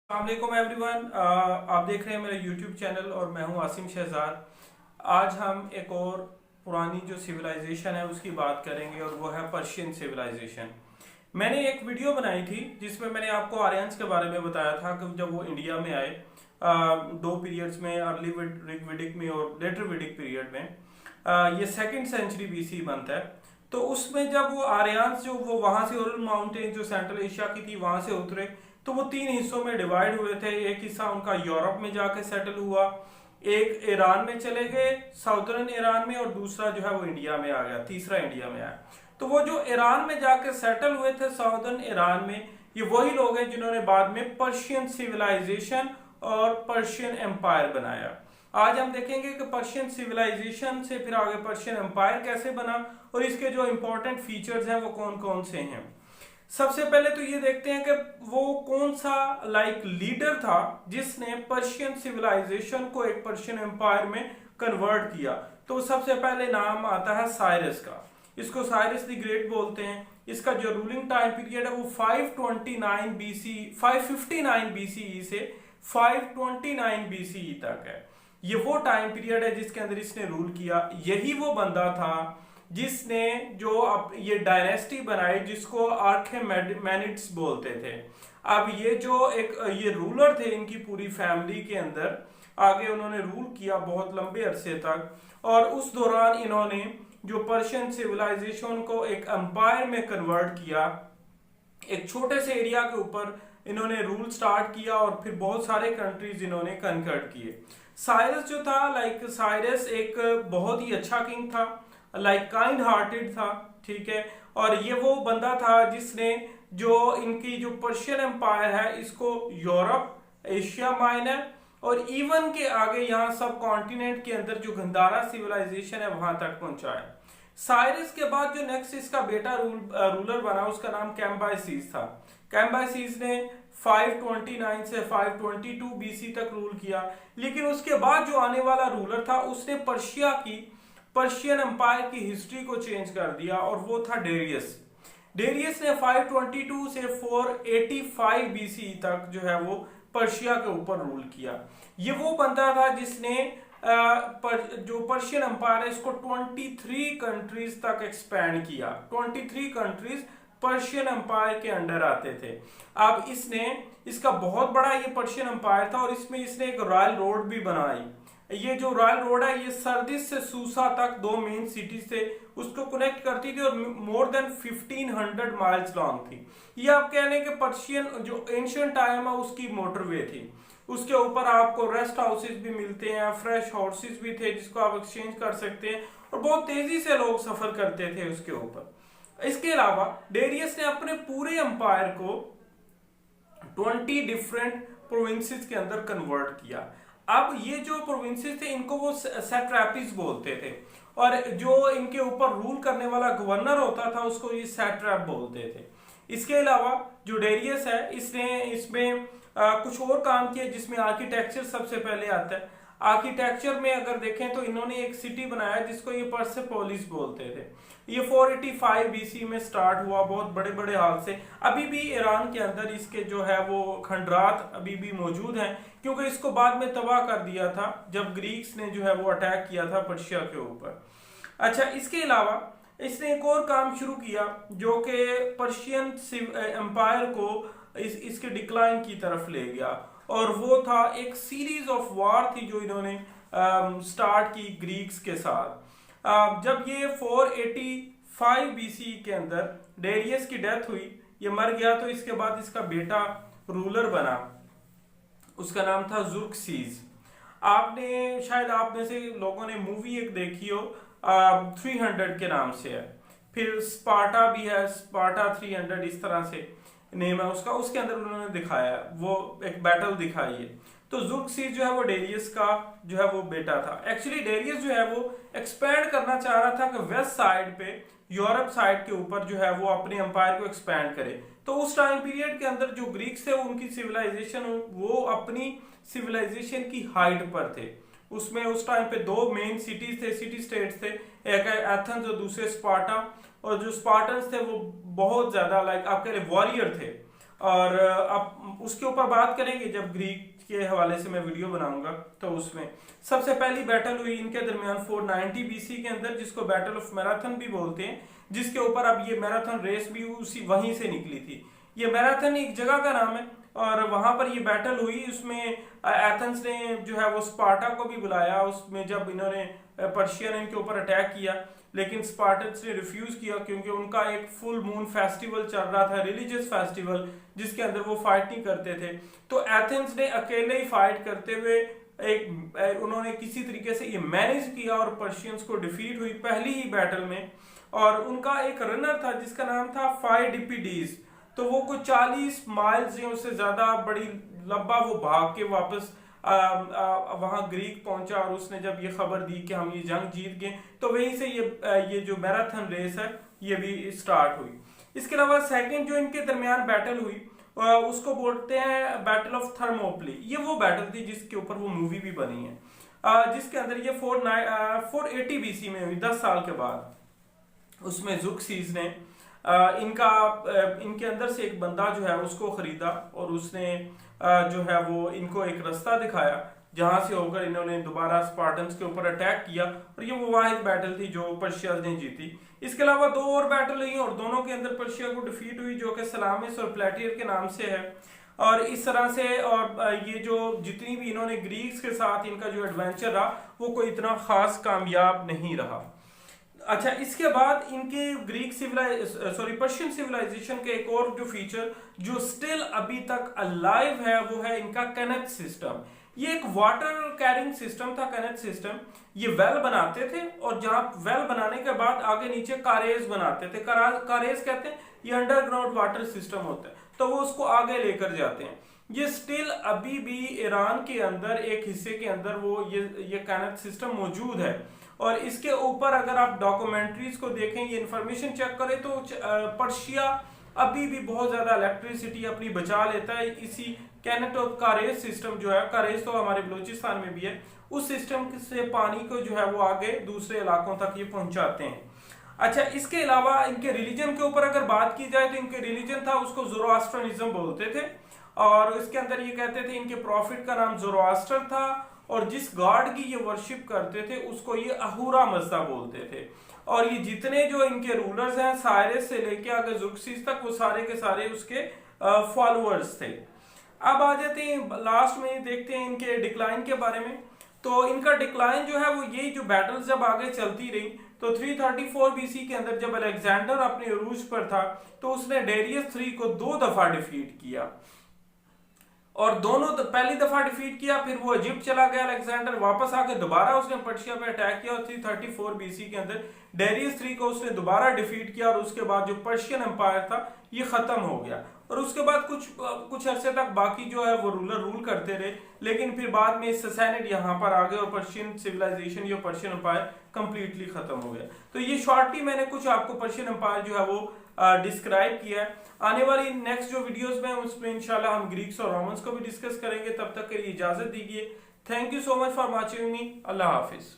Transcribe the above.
अस्सलाम एवरीवन, आप देख रहे हैं मेरा यूट्यूब चैनल और मैं हूं आसिम शहजाद। आज हम एक और पुरानी जो सिविलाइजेशन है उसकी बात करेंगे और वो है पर्शियन सिविलाइजेशन। मैंने एक वीडियो बनाई थी जिसमें मैंने आपको आर्यंस के बारे में बताया था कि जब वो इंडिया में आए दो पीरियड्स में, अर्ली ऋग्वेदिक में और लेटर वैदिक पीरियड में। ये सेकेंड सेंचुरी बीसी बनता है। तो उसमें जब वो आर्यंस जो वो वहां से ओरल माउंटेन जो सेंट्रल एशिया की थी वहां से उतरे, तो वो तीन हिस्सों में डिवाइड हुए थे। एक हिस्सा उनका यूरोप में जाके सेटल हुआ, एक ईरान में चले गए, साउदर्न ईरान में, और दूसरा जो है वो इंडिया में आ गया, तीसरा इंडिया में आया। तो वो जो ईरान में जाके सेटल हुए थे साउदर्न ईरान में, ये वही लोग हैं जिन्होंने बाद में पर्शियन सिविलाइजेशन और पर्शियन एम्पायर बनाया। आज हम देखेंगे कि पर्शियन सिविलाइजेशन से फिर आगे पर्शियन एम्पायर कैसे बना और इसके जो इंपॉर्टेंट फीचर्स हैं वो कौन कौन से हैं। सबसे पहले तो ये देखते हैं कि वो कौन सा लीडर था जिसने पर्शियन सिविलाइजेशन को एक पर्शियन एम्पायर में कन्वर्ट किया। तो सबसे पहले नाम आता है साइरस का। इसको साइरस द ग्रेट बोलते हैं। इसका जो रूलिंग टाइम पीरियड है वो 559 बीसीई से 529 बीसीई तक है। ये वो टाइम पीरियड है जिसके अंदर इसने रूल किया। यही वो बंदा था जिसने जो अब ये डायनेस्टी बनाई जिसको आर्खेमेनिड्स बोलते थे। अब ये जो ये रूलर थे, इनकी पूरी फैमिली के अंदर आगे उन्होंने रूल किया बहुत लंबे अरसे तक, और उस दौरान इन्होंने जो पर्शियन सिविलाइजेशन को एक एम्पायर में कन्वर्ट किया। एक छोटे से एरिया के ऊपर इन्होंने रूल स्टार्ट किया और फिर बहुत सारे कंट्रीज इन्होंने कन्वर्ट किए। साइरस जो था, साइरस एक बहुत ही अच्छा किंग था, काइंड हार्टेड था, ठीक है। और ये वो बंदा था जिसने जो इनकी जो पर्शियन एम्पायर है इसको यूरोप, एशिया माइनर और इवन के आगे यहाँ सब कॉन्टिनेंट के अंदर जो गंधारा सिविलाइजेशन है वहां तक पहुंचाया। साइरस के बाद जो नेक्स्ट इसका बेटा रूलर बना उसका नाम कैम्बाइसीस था। कैम्बाइसीस ने 529 से 522 बीसी तक रूल किया। लेकिन उसके बाद जो आने वाला रूलर था उसने पर्शियन एम्पायर की हिस्ट्री को चेंज कर दिया और वो था डेरियस। डेरियस ने 522 से 485 बीसी तक जो है वो पर्शिया के ऊपर रूल किया। ये वो बंदा था जिसने जो पर्शियन एम्पायर है इसको 23 कंट्रीज तक एक्सपैंड किया। 23 कंट्रीज पर्शियन एम्पायर के अंडर आते थे। अब इसका बहुत बड़ा ये पर्शियन एम्पायर था और इसमें इसने एक रॉयल रोड भी बनाई। ये जो रॉयल रोड है ये सरदिस से सूसा तक दो मेन सिटीज थे उसको कनेक्ट करती थी और मोर देन 1500 माइल्स लॉन्ग थी। ये आप कह लें कि पर्शियन जो एंशिएंट टाइम है उसकी मोटरवे थी। उसके ऊपर आपको रेस्ट हाउसेस भी मिलते हैं, फ्रेश हॉर्सेस भी थे जिसको आप एक्सचेंज कर सकते हैं और बहुत तेजी से लोग सफर करते थे उसके ऊपर। इसके अलावा डेरियस ने अपने पूरे एम्पायर को 20 डिफरेंट प्रोविंसेस के अंदर कन्वर्ट किया। अब ये जो प्रोविंसेस थे इनको वो सैट्रैपीज बोलते थे और जो इनके ऊपर रूल करने वाला गवर्नर होता था उसको ये सैट्रैप बोलते थे। इसके अलावा जो डेरियस है इसने इसमें कुछ और काम किया जिसमें आर्किटेक्चर सबसे पहले आता है। आर्किटेक्चर में अगर देखें तो इन्होंने एक सिटी बनाया जिसको ये पर्सेपोलिस बोलते थे। ये 485 बीसी में स्टार्ट हुआ, बहुत बड़े बड़े हाल से। अभी भी ईरान के अंदर इसके जो है वो खंडरात अभी भी मौजूद हैं क्योंकि इसको बाद में तबाह कर दिया था जब ग्रीक्स ने जो है वो अटैक किया था पर्शिया के ऊपर। अच्छा, इसके अलावा इसने एक और काम शुरू किया जो कि पर्शियन एम्पायर को इसके डिक्लाइन की तरफ ले गया और वो था एक सीरीज ऑफ वार थी जो इन्होंने स्टार्ट की ग्रीक्स के साथ। जब ये 485 बीसी के अंदर डेरियस की डेथ हुई, ये मर गया, तो इसके बाद इसका बेटा रूलर बना, उसका नाम था ज़ुर्क्सीज। शायद आप में से लोगों ने मूवी एक देखी हो 300 के नाम से है। फिर स्पार्टा भी है, स्पार्टा 300 इस तरह से नेम है उसका। उसके अंदर उन्होंने दिखाया वो एक बैटल दिखाई है। तो ज़ुर्क्सीज जो है वो डेरियस का जो है वो बेटा था। एक्चुअली डेरियस जो है वो एक्सपैंड करना चाह रहा था कि वेस्ट साइड पे यूरोप साइड के ऊपर जो है वो अपने एम्पायर को एक्सपैंड करे। तो उस टाइम पीरियड के अंदर जो ग्रीक्स थे उनकी सिविलाइजेशन वो अपनी सिविलाइजेशन की हाइट पर थे। उसमें उस टाइम पे दो मेन सिटीज थे, सिटी स्टेट्स थे, एक है एथेंस और दूसरे स्पार्टा। और जो स्पार्टन्स थे वो बहुत ज्यादा आप कह रहे वॉरियर थे और अब उसके ऊपर बात करेंगे जब ग्रीक के हवाले से मैं वीडियो बनाऊंगा। तो उसमें सबसे पहली बैटल हुई इनके दरमियान 490 बीसी के अंदर, जिसको बैटल ऑफ मैराथन भी बोलते हैं, जिसके ऊपर अब ये मैराथन रेस भी उसी वहीं से निकली थी। ये मैराथन एक जगह का नाम है और वहां पर ये बैटल हुई। उसमें एथेंस ने जो है वो स्पार्टा को भी बुलाया। उसमें जब इन्होंने पर्शिया ने इनके ऊपर अटैक किया, लेकिन स्पार्टन्स ने रिफ्यूज किया क्योंकि उनका एक फुल मून फेस्टिवल चल रहा था, रिलीजियस फेस्टिवल, जिसके अंदर वो फाइट नहीं करते थे। तो एथेंस ने अकेले ही फाइट करते हुए उन्होंने किसी तरीके से ये मैनेज किया और पर्शियंस को डिफीट हुई पहली ही बैटल में। और उनका एक रनर था जिसका नाम था फाइडिपिडीज। तो वो कुछ 40 माइल्स या उससे ज्यादा बड़ी लंबा वो भाग के वापस वहां ग्रीक पहुंचा और उसने जब ये खबर दी कि हम ये जंग जीत गए, तो वहीं से ये जो मैराथन रेस है ये भी स्टार्ट हुई। इसके अलावा सेकंड जो इनके दरमियान बैटल हुई उसको बोलते हैं बैटल ऑफ थर्मोपली। ये वो बैटल थी जिसके ऊपर वो मूवी भी बनी है, जिसके अंदर ये 480 बीसी में हुई, 10 साल के बाद। उसमें ज़ुक्सीज ने इनके अंदर से एक बंदा जो है उसको खरीदा और उसने जो है वो इनको एक रास्ता दिखाया जहां से होकर इन्होंने दोबारा स्पार्टन्स के ऊपर अटैक किया, और ये वो वाहिद बैटल थी जो पर्शिया ने जीती। इसके अलावा 2 और बैटल हुई और दोनों के अंदर पर्शिया को डिफीट हुई, जो कि सलामिस और प्लेटियर के नाम से है। और इस तरह से और ये जो जितनी भी इन्होंने ग्रीक्स के साथ इनका जो एडवेंचर रहा वो कोई इतना खास कामयाब नहीं रहा। अच्छा, इसके बाद इनके पर्शियन सिविलाइजेशन के एक और जो फीचर जो स्टिल अभी तक अलाइव है वो है इनका कैनेथ सिस्टम। ये एक वाटर कैरिंग सिस्टम था, कैनेथ सिस्टम। ये वेल बनाते थे और जहां वेल बनाने के बाद आगे नीचे कारेज बनाते थे। कारेज कहते हैं ये अंडरग्राउंड वाटर सिस्टम होता है, तो वो उसको आगे लेकर जाते हैं। ये स्टिल अभी भी ईरान के अंदर एक हिस्से के अंदर वो ये कैनेथ सिस्टम मौजूद है। और इसके ऊपर अगर आप डॉक्यूमेंट्रीज को देखें, ये इंफॉर्मेशन चेक करें, तो पर्शिया अभी भी बहुत ज्यादा इलेक्ट्रिसिटी अपनी बचा लेता है इसी कैनेथ और कारेज सिस्टम जो है, कारेज तो हमारे बलूचिस्तान में भी है, उस सिस्टम से पानी को जो है वो आगे दूसरे इलाकों तक ये पहुंचाते हैं। अच्छा, इसके अलावा इनके रिलीजन के ऊपर अगर बात की जाए तो इनके रिलीजन था उसको ज़ोरोआस्ट्रियनिज्म बोलते थे, और इसके अंदर ये कहते थे इनके प्रॉफिट का नाम ज़ोरोआस्टर था, और जिस गॉड की ये वर्शिप करते थे उसको ये अहूरा मज़दा बोलते थे। और ये जितने जो इनके रूलर्स हैं साइरस से लेके आगे ज़ुक्सीस तक, वो सारे के सारे उसके फॉलोअर्स थे। अब आ जाते हैं लास्ट में, देखते हैं इनके डिक्लाइन के बारे में। तो इनका डिक्लाइन जो है वो यही, जो बैटल्स जब आगे चलती रही, तो 334 बीसी के अंदर जब अलेक्जेंडर अपने उरूज पर था तो उसने डेरियस 3 को 2 दफा डिफीट किया, और दोनों पहली दफा डिफीट किया, फिर वो इजिप्ट चला गया अलेक्जेंडर, वापस आके दोबारा उसने पर्शिया पे अटैक किया, और 334 बीसी के अंदर डेरियस 3 को उसने दोबारा डिफीट किया, और उसके बाद जो पर्शियन एम्पायर था ये खत्म हो गया। और उसके बाद कुछ अरसे तक बाकी जो है वो रूलर रूल करते रहे, लेकिन फिर बाद में ससैनिड यहाँ पर आ गए और पर्शियन सिविलाइजेशन या पर्शियन एम्पायर कंप्लीटली खत्म हो गया। तो ये शॉर्टली मैंने कुछ आपको पर्शियन एम्पायर जो है वो डिस्क्राइब किया है। आने वाली नेक्स्ट जो वीडियोस में उसमें इंशाल्लाह हम ग्रीक्स और रोमन्स को भी डिस्कस करेंगे। तब तक के लिए इजाजत दीजिए। Thank you so much for watching me. Allah Hafiz.